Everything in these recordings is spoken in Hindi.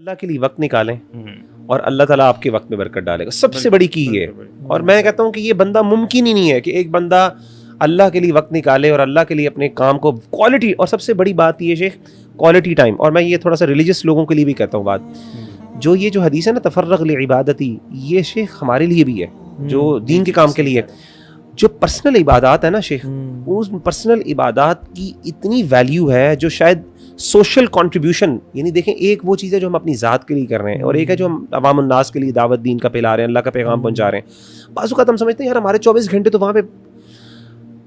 अल्लाह के लिए वक्त निकालें और अल्लाह ताला आपके वक्त में बरकत डालेगा, सबसे बड़ी की है। और मैं कहता हूँ कि ये बंदा मुमकिन ही नहीं है कि एक बंदा अल्लाह के लिए वक्त निकाले और अल्लाह के लिए अपने काम को क्वालिटी, और सबसे बड़ी बात ये शेख क्वालिटी टाइम। और मैं ये थोड़ा सा रिलीजियस लोगों के लिए भी कहता हूँ बात, जो ये जो हदीस है ना तफर्रग लिइबादती, ये शेख हमारे लिए भी है जो दीन के काम के लिए है। जो पर्सनल इबादत है ना शेख, उस पर्सनल इबादत की इतनी वैल्यू है जो शायद सोशल कंट्रीब्यूशन, यानी देखें एक वो चीज़ है जो हम अपनी ज़ात के लिए कर रहे हैं और एक है जो हम अवाम उन्नास के लिए दावत दीन का फैला रहे हैं, अल्लाह का पैगाम पहुंचा रहे हैं। बाज़ औक़ात हम समझते हैं यार हमारे 24 घंटे तो वहाँ पे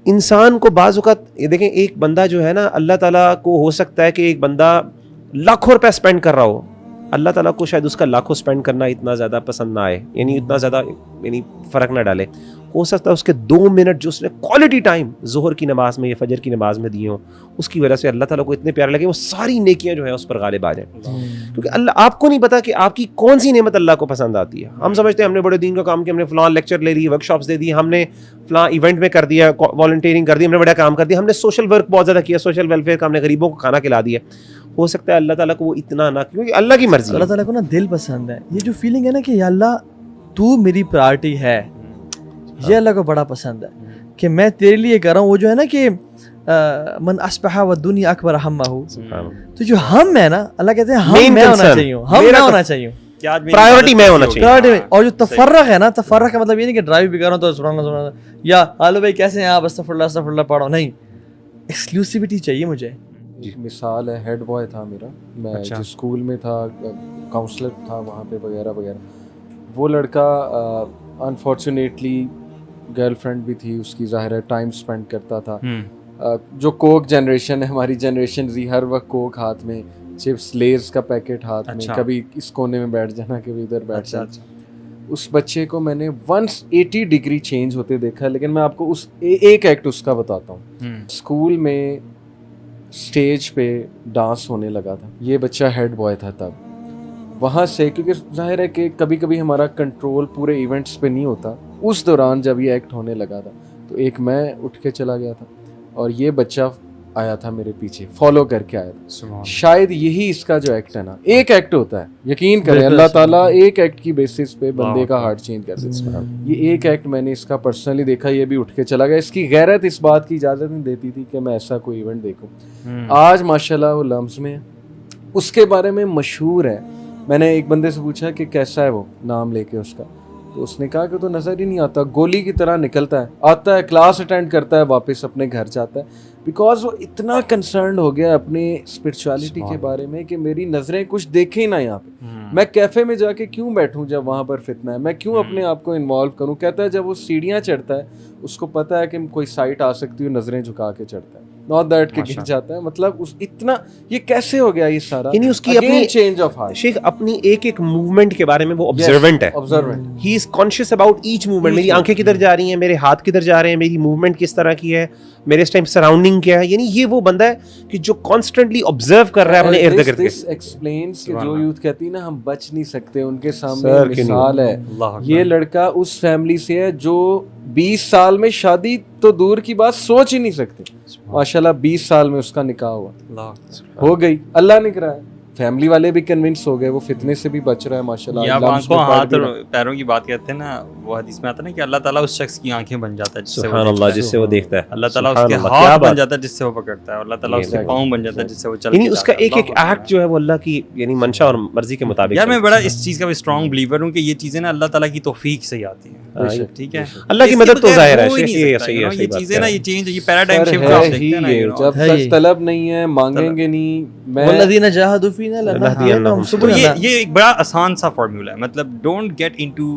इंसान को, बाज़ औक़ात ये देखें एक बंदा जो है ना, अल्लाह ताला को हो सकता है कि एक बंदा लाखों रुपए स्पेंड कर रहा हो, अल्लाह ताला को शायद उसका लाखों स्पेंड करना इतना ज़्यादा पसंद ना आए, यानी इतना ज़्यादा यानी फ़र्क ना डाले। हो सकता है उसके 2 मिनट जो उसने क्वालिटी टाइम ज़ोहर की नमाज में या फजर की नमाज में दिए हों, उसकी वजह से अल्लाह ताला को इतने प्यारे लगे, वो सारी नेकियां जो है उस पर गालिब आ जाए। क्योंकि अल्लाह आपको नहीं पता कि आपकी कौन सी नेमत अल्लाह को पसंद आती है। हम समझते हैं हमने बड़े दीन का काम किया, हमने फ़लाँ लेक्चर ले ली, वर्कशॉप्स दे दी, हमने फ़लाँ इवेंट में कर दिया, वॉलंटियरिंग कर दी, हमने बड़ा काम कर दिया, हमने सोशल वर्क बहुत ज़्यादा किया, सोशल वेलफेयर का, हमने गरीबों को खाना खिला दिया। हो सकता है अल्लाह ताला को वो इतना ना, क्योंकि अल्लाह की मर्जी, अल्लाह ताला को ना दिल पसंद है। ये जो फीलिंग है ना कि या अल्लाह तू मेरी प्रायोरिटी है, ये अल्लाह को बड़ा पसंद है कि मैं तेरे लिए कर रहा हूँ। वो जो है ना कि मन अस्बहा व दुनिया अकबर हम्महू, तो जो हम है ना, अल्लाह कहते हैं हम मैं होना चाहिए, हम मैं होना चाहिए, प्रायोरिटी में होना चाहिए। और जो तफर्रक है ना, तफर्रक का मतलब ये नहीं कि ड्राइव भी कर रहा हूँ तो सुना या आलो भाई कैसे हैं आप, अस्तगफिरुल्लाह पढ़ो, नहीं, एक्सक्लूसिविटी चाहिए मुझे। मिसाल है, हेड बॉय था मेरा, मैं जिस स्कूल में था, काउंसलर था वहाँ पे वगैरह वगैरह। वो लड़का अनफॉर्चुनेटली गर्लफ्रेंड भी थी उसकी, ज़ाहिर है टाइम स्पेंड करता था। जो कोक जनरेशन है, हमारी जनरेशन जी, हर वक्त कोक हाथ में, चिप्स लेज का पैकेट हाथ में, कभी इस कोने में बैठ जाना, कभी इधर बैठ जाना। उस बच्चे को मैंने 180 डिग्री चेंज होते देखा है। लेकिन मैं आपको उस एक एक्ट उसका बताता हूँ। स्कूल में स्टेज पे डांस होने लगा था, ये बच्चा हेड बॉय था तब। वहाँ से, क्योंकि जाहिर है कि कभी कभी हमारा कंट्रोल पूरे इवेंट्स पे नहीं होता, उस दौरान जब ये एक्ट होने लगा था तो एक मैं उठ के चला गया था और ये बच्चा आया था मेरे पीछे, फॉलो करके आया था। शायद यही इसका जो एक्ट है ना, एक एक्ट होता है, यकीन करें अल्लाह ताला एक एक्ट की बेसिस पे बंदे का हार्ट चेंज कर देता है। ये एक एक्ट मैंने इसका पर्सनली देखा, ये भी उठ के चला गया। इसकी गैरत इस बात की इजाज़त नहीं देती थी कि मैं ऐसा कोई इवेंट देखूं। आज माशाल्लाह वो लम्स में है, उसके बारे में मशहूर है। मैंने एक बंदे से पूछा कि कैसा है वो, नाम लेके उसका, तो उसने कहा कि तो नज़र ही नहीं आता, गोली की तरह निकलता है, आता है, क्लास अटेंड करता है, वापस अपने घर जाता है। बिकॉज वो इतना कंसर्न हो गया अपनी स्पिरिचुअलिटी के बारे में कि मेरी नज़रें कुछ देखे ही ना यहाँ पे। मैं कैफ़े में जाके क्यों बैठूं जब वहाँ पर फितना है, मैं क्यों अपने आप को इन्वॉल्व करूँ। कहता है जब वो सीढ़ियाँ चढ़ता है उसको पता है कि कोई साइट आ सकती है, नज़रें झुका के चढ़ता है, नॉट दैट के गिर जाता है। मतलब उस इतना ये कैसे हो गया ये सारा, यानी उसकी अपनी चेंज ऑफ हार्ट, शेख अपनी एक एक मूवमेंट के बारे में वो ऑब्जर्वेंट है, observant, he is conscious about each movement. मेरी आंखें किधर जा रही हैं, मेरे हाथ किधर जा रहे हैं, मेरी मूवमेंट किस तरह की है, मेरे इस टाइम सराउंडिंग क्या है। यानी ये वो बंदा है कि जो कॉन्स्टेंटली ऑब्जर्व कर रहा है अपने इर्द गिर्द। दिस एक्सप्लेन्स कि जो यूथ कहती है ना हम बच नहीं सकते, उनके सामने मिसाल है। ये लड़का उस फैमिली से है जो 20 साल में शादी तो दूर की बात सोच ही नहीं सकते, माशाल्लाह 20 साल में उसका निकाह हुआ, हो गई, अल्लाह ने कराया। फैमिली वाले भी कन्विंस हो गए, वो फितने से भी बच रहा है माशाल्लाह। या आंखों हाथ और पैरों की बात कहते हैं ना, वो हदीस में आता है ना कि अल्लाह ताला उस शख्स की आंखें बन जाता है जिससे वो देखता है, अल्लाह ताला उसके हाथ बन जाता है जिससे वो पकड़ता है, अल्लाह ताला उसके पाँव बन जाता है जिससे वो चलता है। यानी उसका एक एक एक्ट जो है वो अल्लाह की यानी मंशा और मर्जी के मुताबिक। यार मैं बड़ा इस चीज़ का भी स्ट्रॉन्ग बिलीवर हूँ कि ये चीज़ें ना अल्लाह ताला की तौफीक से ही आती हैं, ठीक है, अल्लाह की मदद तो जाहिर है। ये चीज़ें ना, ये चेंज, ये पैराडाइम शिफ्ट आप देखते हैं ना, जब तक तलब नहीं है मांगेंगे नहीं। वल्लज़ीना जाहदू फीना लनहदियन्नहुम सुबुलना, ये एक बड़ा आसान सा फार्मूला है। मतलब don't get into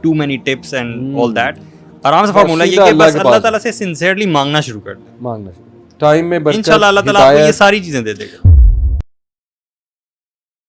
two many tips and all that. आराम से फार्मूला ये कि बस अल्लाह ताला से सिंसियरली मांगना शुरू कर दे, मांगना टाइम में, इंशाल्लाह अल्लाह ताला आपको ये सारी चीजें दे देगा।